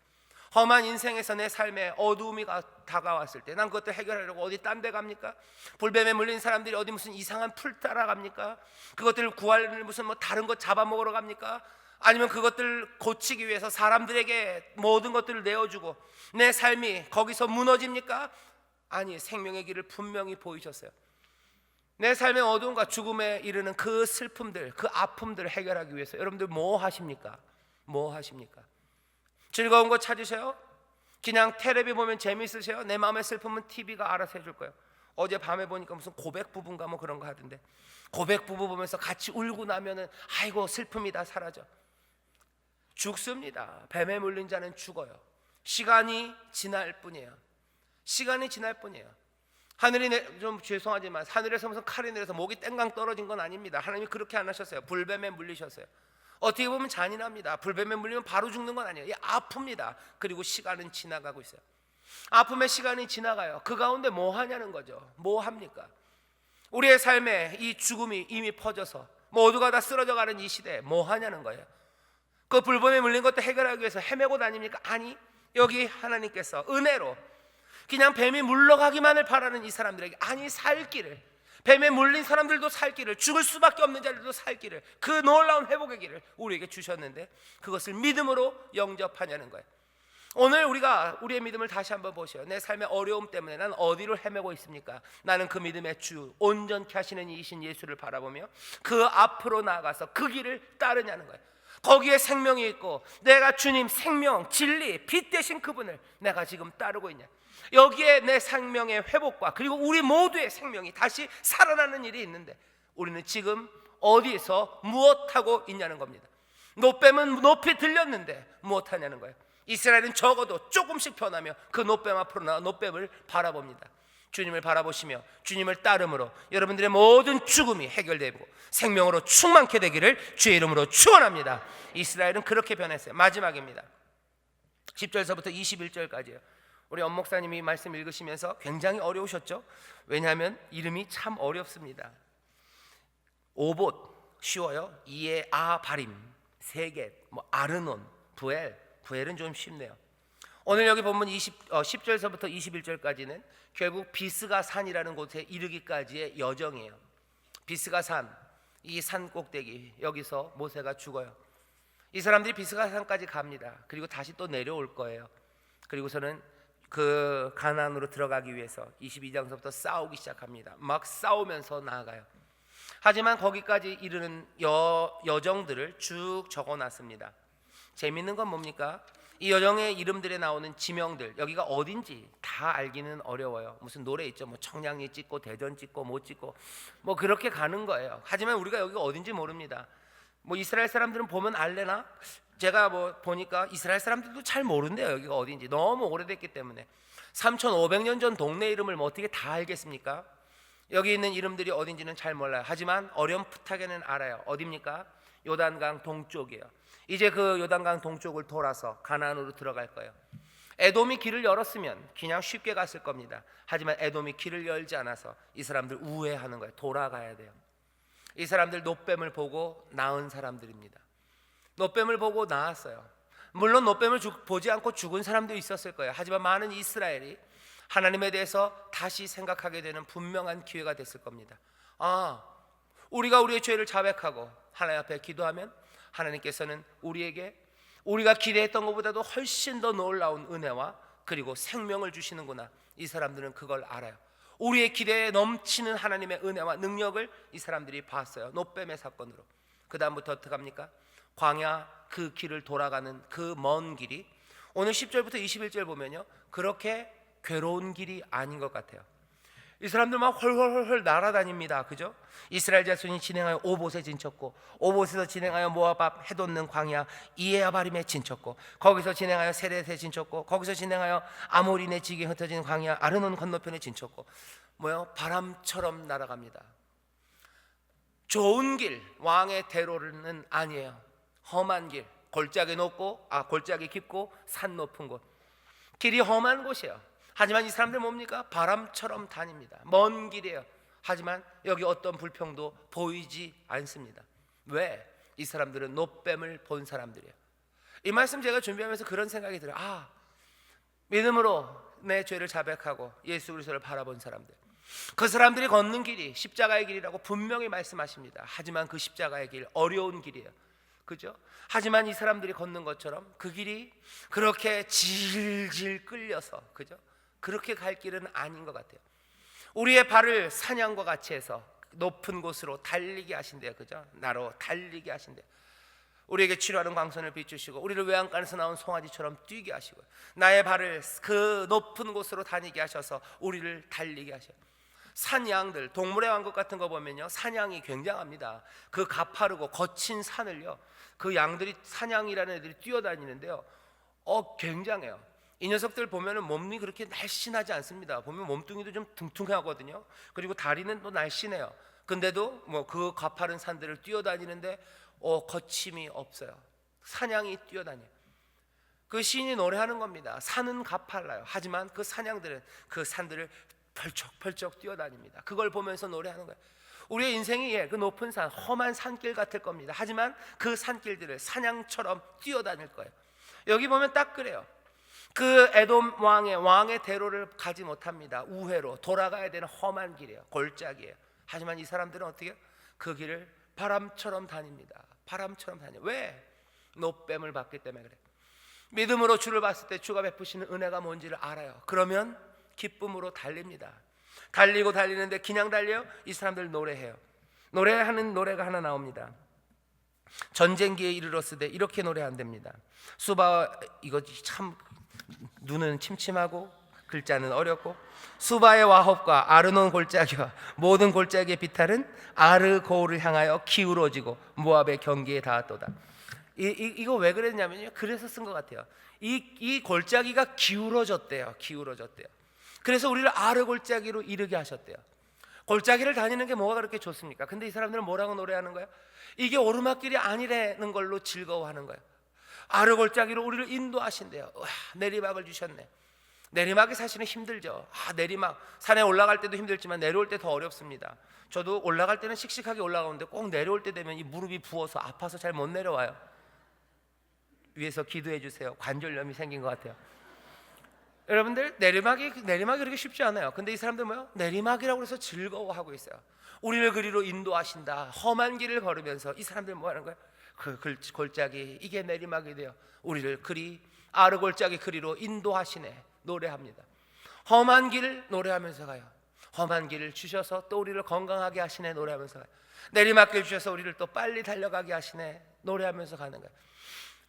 험한 인생에서 내 삶에 어두움이 다가왔을 때 난 그것들 해결하려고 어디 딴 데 갑니까? 불뱀에 물린 사람들이 어디 무슨 이상한 풀 따라 갑니까? 그것들을 구할 무슨 뭐 다른 것 잡아먹으러 갑니까? 아니면 그것들을 고치기 위해서 사람들에게 모든 것들을 내어주고 내 삶이 거기서 무너집니까? 아니, 생명의 길을 분명히 보이셨어요. 내 삶의 어두움과 죽음에 이르는 그 슬픔들, 그 아픔들을 해결하기 위해서 여러분들 뭐 하십니까? 뭐 하십니까? 즐거운 거 찾으세요? 그냥 텔레비 보면 재미있으세요? 내 마음의 슬픔은 TV가 알아서 해줄 거예요. 어제 밤에 보니까 무슨 고백 부부인가 뭐 그런 거 하던데, 고백 부부 보면서 같이 울고 나면은 아이고 슬픔이 다 사라져. 죽습니다. 뱀에 물린 자는 죽어요. 시간이 지날 뿐이에요. 시간이 지날 뿐이에요. 하늘이 좀 죄송하지만 하늘에서 무슨 칼이 내려서 목이 땡강 떨어진 건 아닙니다. 하나님이 그렇게 안 하셨어요. 불뱀에 물리셨어요. 어떻게 보면 잔인합니다. 불뱀에 물리면 바로 죽는 건 아니에요. 아픕니다. 그리고 시간은 지나가고 있어요. 아픔의 시간이 지나가요. 그 가운데 뭐 하냐는 거죠. 뭐 합니까? 우리의 삶에 이 죽음이 이미 퍼져서 모두가 다 쓰러져가는 이 시대에 뭐 하냐는 거예요. 그 불뱀에 물린 것도 해결하기 위해서 헤매고 다닙니까? 아니, 여기 하나님께서 은혜로 그냥 뱀이 물러가기만을 바라는 이 사람들에게, 아니 살 길을, 뱀에 물린 사람들도 살 길을, 죽을 수밖에 없는 자들도 살 길을, 그 놀라운 회복의 길을 우리에게 주셨는데 그것을 믿음으로 영접하냐는 거예요. 오늘 우리가 우리의 믿음을 다시 한번 보셔요. 내 삶의 어려움 때문에 난 어디로 헤매고 있습니까? 나는 그 믿음의 주, 온전케 하시는 이신 예수를 바라보며 그 앞으로 나아가서 그 길을 따르냐는 거예요. 거기에 생명이 있고 내가 주님 생명, 진리, 빛 되신 그분을 내가 지금 따르고 있냐, 여기에 내 생명의 회복과 그리고 우리 모두의 생명이 다시 살아나는 일이 있는데 우리는 지금 어디에서 무엇하고 있냐는 겁니다. 노뱀은 높이 들렸는데 무엇하냐는 거예요. 이스라엘은 적어도 조금씩 변하며 그 노뱀 앞으로 나와 노뱀을 바라봅니다. 주님을 바라보시며 주님을 따름으로 여러분들의 모든 죽음이 해결되고 생명으로 충만케 되기를 주의 이름으로 축원합니다. 이스라엘은 그렇게 변했어요. 마지막입니다. 10절서부터 21절까지요. 우리 엄 목사님이 말씀 읽으시면서 굉장히 어려우셨죠? 왜냐하면 이름이 참 어렵습니다. 오봇 쉬워요. 이에 아바림, 세겟, 뭐 아르논, 부엘은 좀 쉽네요. 오늘 여기 보면 10절서부터 21절까지는 결국 비스가 산이라는 곳에 이르기까지의 여정이에요. 비스가 산, 이 산 꼭대기, 여기서 모세가 죽어요. 이 사람들이 비스가 산까지 갑니다. 그리고 다시 또 내려올 거예요. 그리고서는 그 가나안으로 들어가기 위해서 22장서부터 싸우기 시작합니다. 막 싸우면서 나아가요. 하지만 거기까지 이르는 여정들을 쭉 적어놨습니다. 재밌는 건 뭡니까? 이 여정의 이름들에 나오는 지명들, 여기가 어딘지 다 알기는 어려워요. 무슨 노래 있죠? 뭐 청량리 찍고 대전 찍고 못 찍고 뭐 그렇게 가는 거예요. 하지만 우리가 여기가 어딘지 모릅니다. 뭐 이스라엘 사람들은 보면 알래나? 제가 뭐 보니까 이스라엘 사람들도 잘 모른대요. 여기가 어딘지. 너무 오래됐기 때문에. 3500년 전 동네 이름을 뭐 어떻게 다 알겠습니까? 여기 있는 이름들이 어딘지는 잘 몰라요. 하지만 어렴풋하게는 알아요. 어디입니까? 요단강 동쪽이에요. 이제 그 요단강 동쪽을 돌아서 가나안으로 들어갈 거예요. 에돔이 길을 열었으면 그냥 쉽게 갔을 겁니다. 하지만 에돔이 길을 열지 않아서 이 사람들 우회하는 거예요. 돌아가야 돼요. 이 사람들 놋뱀을 보고 낳은 사람들입니다. 놋뱀을 보고 낳았어요. 물론 놋뱀을 보지 않고 죽은 사람도 있었을 거예요. 하지만 많은 이스라엘이 하나님에 대해서 다시 생각하게 되는 분명한 기회가 됐을 겁니다. 우리가 우리의 죄를 자백하고 하나님 앞에 기도하면 하나님께서는 우리에게 우리가 기대했던 것보다도 훨씬 더 놀라운 은혜와 그리고 생명을 주시는구나. 이 사람들은 그걸 알아요. 우리의 기대에 넘치는 하나님의 은혜와 능력을 이 사람들이 봤어요. 놋뱀의 사건으로. 그 다음부터 어떻게 합니까? 광야 그 길을 돌아가는 그 먼 길이 오늘 10절부터 21절 보면요, 그렇게 괴로운 길이 아닌 것 같아요. 이 사람들 막 헐헐헐 날아다닙니다. 그죠? 이스라엘 자손이 진행하여 오봇에 진쳤고, 오봇에서 진행하여 모압 앞 해돋는 광야 이에아바림에 진쳤고, 거기서 진행하여 세렛에 진쳤고, 거기서 진행하여 아모리네 지게 흩어진 광야 아르논 건너편에 진쳤고, 바람처럼 날아갑니다. 좋은 길, 왕의 대로는 아니에요. 험한 길, 골짜기 높고 골짜기 깊고 산 높은 곳, 길이 험한 곳이에요. 하지만 이 사람들 뭡니까? 바람처럼 다닙니다. 먼 길이에요. 하지만 여기 어떤 불평도 보이지 않습니다. 왜? 이 사람들은 놋뱀을 본 사람들이에요. 이 말씀 제가 준비하면서 그런 생각이 들어요. 믿음으로 내 죄를 자백하고 예수 그리스도를 바라본 사람들, 그 사람들이 걷는 길이 십자가의 길이라고 분명히 말씀하십니다. 하지만 그 십자가의 길 어려운 길이에요. 그죠? 하지만 이 사람들이 걷는 것처럼 그 길이 그렇게 질질 끌려서, 그죠? 그렇게 갈 길은 아닌 것 같아요. 우리의 발을 사냥과 같이 해서 높은 곳으로 달리게 하신대요. 그죠? 나로 달리게 하신대요. 우리에게 치료하는 광선을 비추시고 우리를 외양간에서 나온 송아지처럼 뛰게 하시고 나의 발을 그 높은 곳으로 다니게 하셔서 우리를 달리게 하셔요. 산양들, 동물의 왕국 같은 거 보면요, 사냥이 굉장합니다. 그 가파르고 거친 산을요, 그 양들이, 사냥이라는 애들이 뛰어다니는데요, 굉장해요. 이 녀석들 보면은 몸이 그렇게 날씬하지 않습니다. 보면 몸뚱이도 좀 퉁퉁하거든요. 그리고 다리는 또 날씬해요. 근데도 그 가파른 산들을 뛰어다니는데 거침이 없어요. 사냥이 뛰어다녀요. 그 시인이 노래하는 겁니다. 산은 가팔라요. 하지만 그 사냥들은 그 산들을 펄쩍펄쩍 뛰어다닙니다. 그걸 보면서 노래하는 거예요. 우리의 인생이 그 높은 산, 험한 산길 같을 겁니다. 하지만 그 산길들을 사냥처럼 뛰어다닐 거예요. 여기 보면 딱 그래요. 그 에돔 왕의 대로를 가지 못합니다. 우회로 돌아가야 되는 험한 길이에요. 골짜기예요. 하지만 이 사람들은 어떻게 해요? 그 길을 바람처럼 다닙니다. 바람처럼 다녀요. 왜? 놋뱀을 받기 때문에 그래요. 믿음으로 주를 봤을 때 주가 베푸시는 은혜가 뭔지를 알아요. 그러면 기쁨으로 달립니다. 달리고 달리는데 그냥 달려요? 이 사람들 노래해요. 노래하는 노래가 하나 나옵니다. 전쟁기에 이르렀으되 이렇게 노래한답니다. 이거 참 눈은 침침하고 글자는 어렵고, 수바의 와홉과 아르논 골짜기와 모든 골짜기의 비탈은 아르고를 향하여 기울어지고 모압의 경계에 닿았도다. 이거 왜 그랬냐면요, 그래서 쓴 것 같아요. 이 골짜기가 기울어졌대요. 기울어졌대요. 그래서 우리를 아르 골짜기로 이르게 하셨대요. 골짜기를 다니는 게 뭐가 그렇게 좋습니까? 근데 이 사람들은 뭐라고 노래하는 거예요? 이게 오르막길이 아니라는 걸로 즐거워하는 거예요. 아르 골짜기로 우리를 인도하신대요. 내리막을 주셨네. 내리막이 사실은 힘들죠. 내리막, 산에 올라갈 때도 힘들지만 내려올 때 더 어렵습니다. 저도 올라갈 때는 씩씩하게 올라가는데 꼭 내려올 때 되면 이 무릎이 부어서 아파서 잘 못 내려와요. 위에서 기도해 주세요. 관절염이 생긴 것 같아요. 여러분들, 내리막이 그렇게 쉽지 않아요. 근데 이 사람들 내리막이라고 해서 즐거워하고 있어요. 우리를 그리로 인도하신다. 험한 길을 걸으면서 이 사람들 뭐 하는 거예요? 그 골짜기, 이게 내리막이 돼요. 우리를 그리 아르 골짜기 그리로 인도하시네. 노래합니다. 험한 길을 노래하면서 가요. 험한 길을 주셔서 또 우리를 건강하게 하시네. 노래하면서 가요. 내리막길 주셔서 우리를 또 빨리 달려가게 하시네. 노래하면서 가는 거예요.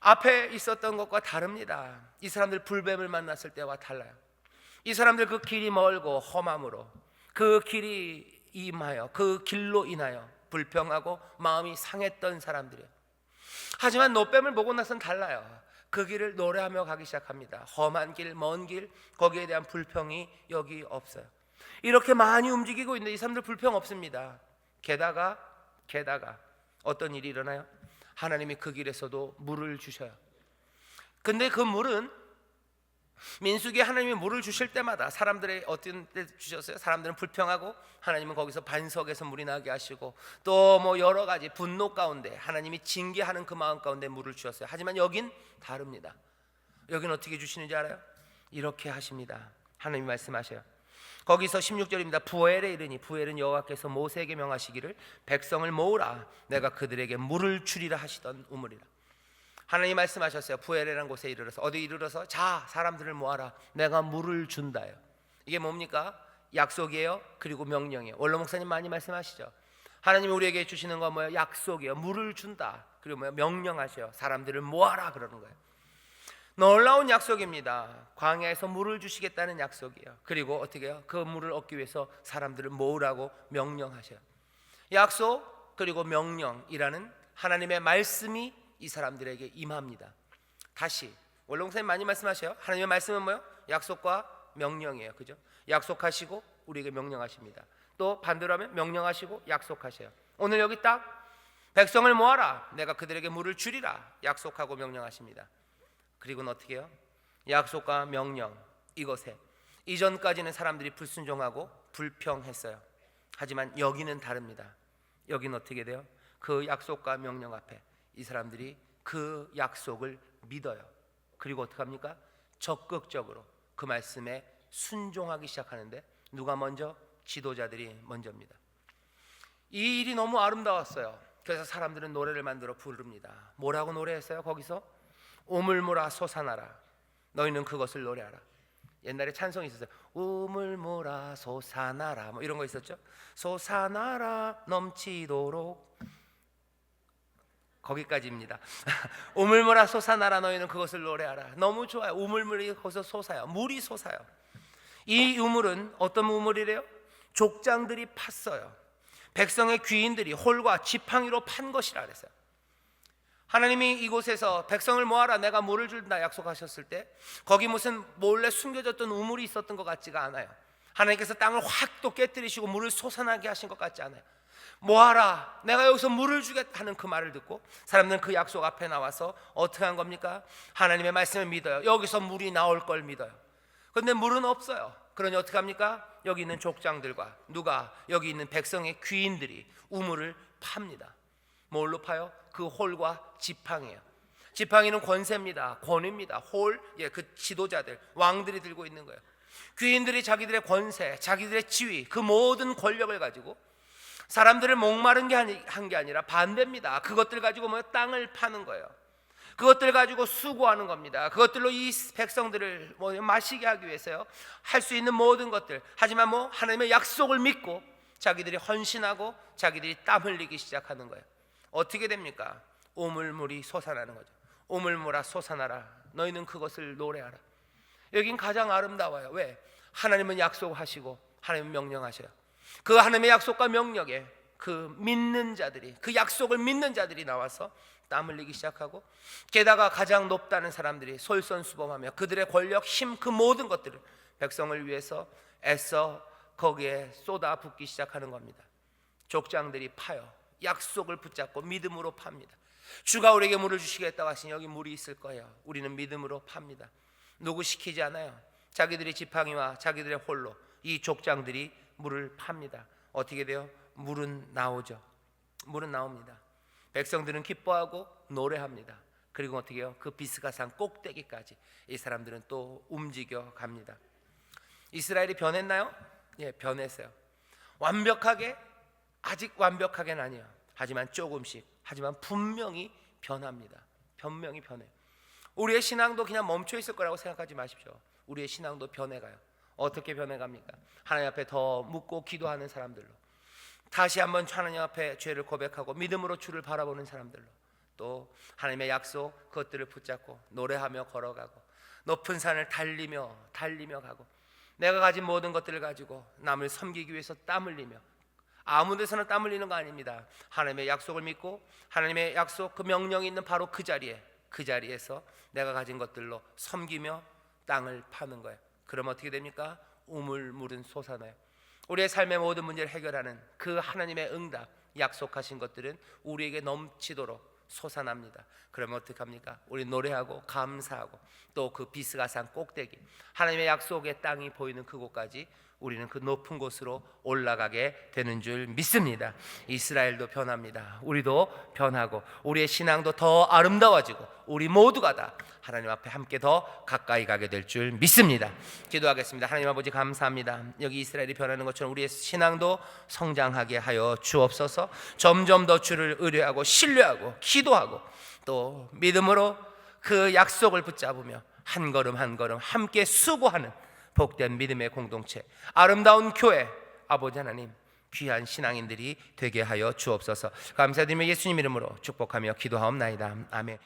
앞에 있었던 것과 다릅니다. 이 사람들 불뱀을 만났을 때와 달라요. 이 사람들 그 길이 멀고 험함으로 그 길이 임하여 그 길로 인하여 불평하고 마음이 상했던 사람들이에요. 하지만 노뱀을 보고 나선 달라요. 그 길을 노래하며 가기 시작합니다. 험한 길, 먼 길, 거기에 대한 불평이 여기 없어요. 이렇게 많이 움직이고 있는데 이 사람들 불평 없습니다. 게다가 어떤 일이 일어나요? 하나님이 그 길에서도 물을 주셔요. 근데 그 물은 민수기에 하나님이 물을 주실 때마다 사람들의 어떤 때 주셨어요? 사람들은 불평하고 하나님은 거기서 반석에서 물이 나게 하시고 또 뭐 여러 가지 분노 가운데 하나님이 징계하는 그 마음 가운데 물을 주셨어요. 하지만 여긴 다릅니다. 여긴 어떻게 주시는지 알아요? 이렇게 하십니다. 하나님이 말씀하셔요. 거기서 16절입니다. 부엘에 이르니, 부엘은 여호와께서 모세에게 명하시기를 백성을 모으라, 내가 그들에게 물을 주리라 하시던 우물이라. 하나님 말씀하셨어요. 부엘이라는 곳에 이르러서, 어디 이르러서 자 사람들을 모아라, 내가 물을 준다요. 이게 뭡니까? 약속이에요. 그리고 명령이에요. 원로 목사님 많이 말씀하시죠. 하나님이 우리에게 주시는 건 뭐예요? 약속이에요. 물을 준다. 그리고 뭐예요? 명령하셔요. 사람들을 모아라 그러는 거예요. 놀라운 약속입니다. 광야에서 물을 주시겠다는 약속이에요. 그리고 어떻게 해요? 그 물을 얻기 위해서 사람들을 모으라고 명령하셔요. 약속 그리고 명령이라는 하나님의 말씀이 이 사람들에게 임합니다. 다시 원로 목사님 많이 말씀하셔요. 하나님의 말씀은 뭐예요? 약속과 명령이에요. 그죠? 약속하시고 우리에게 명령하십니다. 또 반대로 하면 명령하시고 약속하셔요. 오늘 여기 딱 백성을 모아라, 내가 그들에게 물을 주리라 약속하고 명령하십니다. 그리고는 어떻게 해요? 약속과 명령 이것에 이전까지는 사람들이 불순종하고 불평했어요. 하지만 여기는 다릅니다. 여기는 어떻게 돼요? 그 약속과 명령 앞에 이 사람들이 그 약속을 믿어요. 그리고 어떻게 합니까? 적극적으로 그 말씀에 순종하기 시작하는데 누가 먼저? 지도자들이 먼저입니다. 이 일이 너무 아름다웠어요. 그래서 사람들은 노래를 만들어 부릅니다. 뭐라고 노래했어요? 거기서 우물물아 솟아나라, 너희는 그것을 노래하라. 옛날에 찬송이 있었어요. 우물물아 솟아나라 뭐 이런 거 있었죠. 솟아나라 넘치도록, 거기까지입니다. 우물물아 솟아나라, 너희는 그것을 노래하라. 너무 좋아요. 우물물이 거기서 솟아요. 물이 솟아요. 이 우물은 어떤 우물이래요? 족장들이 팠어요. 백성의 귀인들이 홀과 지팡이로 판 것이라 그랬어요. 하나님이 이곳에서 백성을 모아라, 내가 물을 준다 약속하셨을 때 거기 무슨 몰래 숨겨졌던 우물이 있었던 것 같지가 않아요. 하나님께서 땅을 확 또 깨뜨리시고 물을 솟아나게 하신 것 같지 않아요. 모아라, 내가 여기서 물을 주겠다 하는 그 말을 듣고 사람들은 그 약속 앞에 나와서 어떻게 한 겁니까? 하나님의 말씀을 믿어요. 여기서 물이 나올 걸 믿어요. 그런데 물은 없어요. 그러니 어떻게 합니까? 여기 있는 족장들과 누가 여기 있는 백성의 귀인들이 우물을 팝니다. 뭘로 파요? 그 홀과 지팡이에요. 지팡이는 권세입니다. 권위입니다. 홀, 그 지도자들, 왕들이 들고 있는 거예요. 귀인들이 자기들의 권세, 자기들의 지위, 그 모든 권력을 가지고 사람들을 목마른 게 한 게 아니라 반대입니다. 그것들 가지고 땅을 파는 거예요. 그것들 가지고 수고하는 겁니다. 그것들로 이 백성들을 마시게 하기 위해서요, 할 수 있는 모든 것들. 하지만 하나님의 약속을 믿고 자기들이 헌신하고 자기들이 땀 흘리기 시작하는 거예요. 어떻게 됩니까? 우물물이 솟아나는 거죠. 우물물아 솟아나라, 너희는 그것을 노래하라. 여긴 가장 아름다워요. 왜? 하나님은 약속하시고 하나님은 명령하셔요. 그 하나님의 약속과 명령에 그 믿는 자들이, 그 약속을 믿는 자들이 나와서 땀 흘리기 시작하고, 게다가 가장 높다는 사람들이 솔선수범하며 그들의 권력, 힘, 그 모든 것들을 백성을 위해서 애써 거기에 쏟아붓기 시작하는 겁니다. 족장들이 파요. 약속을 붙잡고 믿음으로 팝니다. 주가 우리에게 물을 주시겠다고 하시니 여기 물이 있을 거예요. 우리는 믿음으로 팝니다. 누구 시키지 않아요. 자기들의 지팡이와 자기들의 홀로 이 족장들이 물을 팝니다. 어떻게 돼요? 물은 나오죠. 물은 나옵니다. 백성들은 기뻐하고 노래합니다. 그리고 어떻게 해요? 그 비스가산 꼭대기까지 이 사람들은 또 움직여 갑니다. 이스라엘이 변했나요? 예, 변했어요. 완벽하게, 아직 완벽하게는 아니에요. 하지만 조금씩, 하지만 분명히 변합니다. 분명히 변해요. 우리의 신앙도 그냥 멈춰 있을 거라고 생각하지 마십시오. 우리의 신앙도 변해가요. 어떻게 변해갑니까? 하나님 앞에 더 묻고 기도하는 사람들로, 다시 한번 하나님 앞에 죄를 고백하고 믿음으로 주를 바라보는 사람들로, 또 하나님의 약속 그것들을 붙잡고 노래하며 걸어가고 높은 산을 달리며 가고 내가 가진 모든 것들을 가지고 남을 섬기기 위해서 땀 흘리며 아무 데서나 땀 흘리는 거 아닙니다. 하나님의 약속을 믿고 하나님의 약속 그 명령이 있는 바로 그 자리에서 내가 가진 것들로 섬기며 땅을 파는 거예요. 그럼 어떻게 됩니까? 우물물은 솟아나요. 우리의 삶의 모든 문제를 해결하는 그 하나님의 응답, 약속하신 것들은 우리에게 넘치도록 솟아납니다. 그러면 어떡합니까? 우리 노래하고 감사하고 또 그 비스가산 꼭대기 하나님의 약속의 땅이 보이는 그곳까지 우리는 그 높은 곳으로 올라가게 되는 줄 믿습니다. 이스라엘도 변합니다. 우리도 변하고 우리의 신앙도 더 아름다워지고 우리 모두가 다 하나님 앞에 함께 더 가까이 가게 될 줄 믿습니다. 기도하겠습니다. 하나님 아버지 감사합니다. 여기 이스라엘이 변하는 것처럼 우리의 신앙도 성장하게 하여 주옵소서. 점점 더 주를 의뢰하고 신뢰하고 기도하고 또 믿음으로 그 약속을 붙잡으며 한 걸음 한 걸음 함께 수고하는 복된 믿음의 공동체, 아름다운 교회, 아버지 하나님 귀한 신앙인들이 되게 하여 주옵소서. 감사드리며 예수님 이름으로 축복하며 기도하옵나이다. 아멘.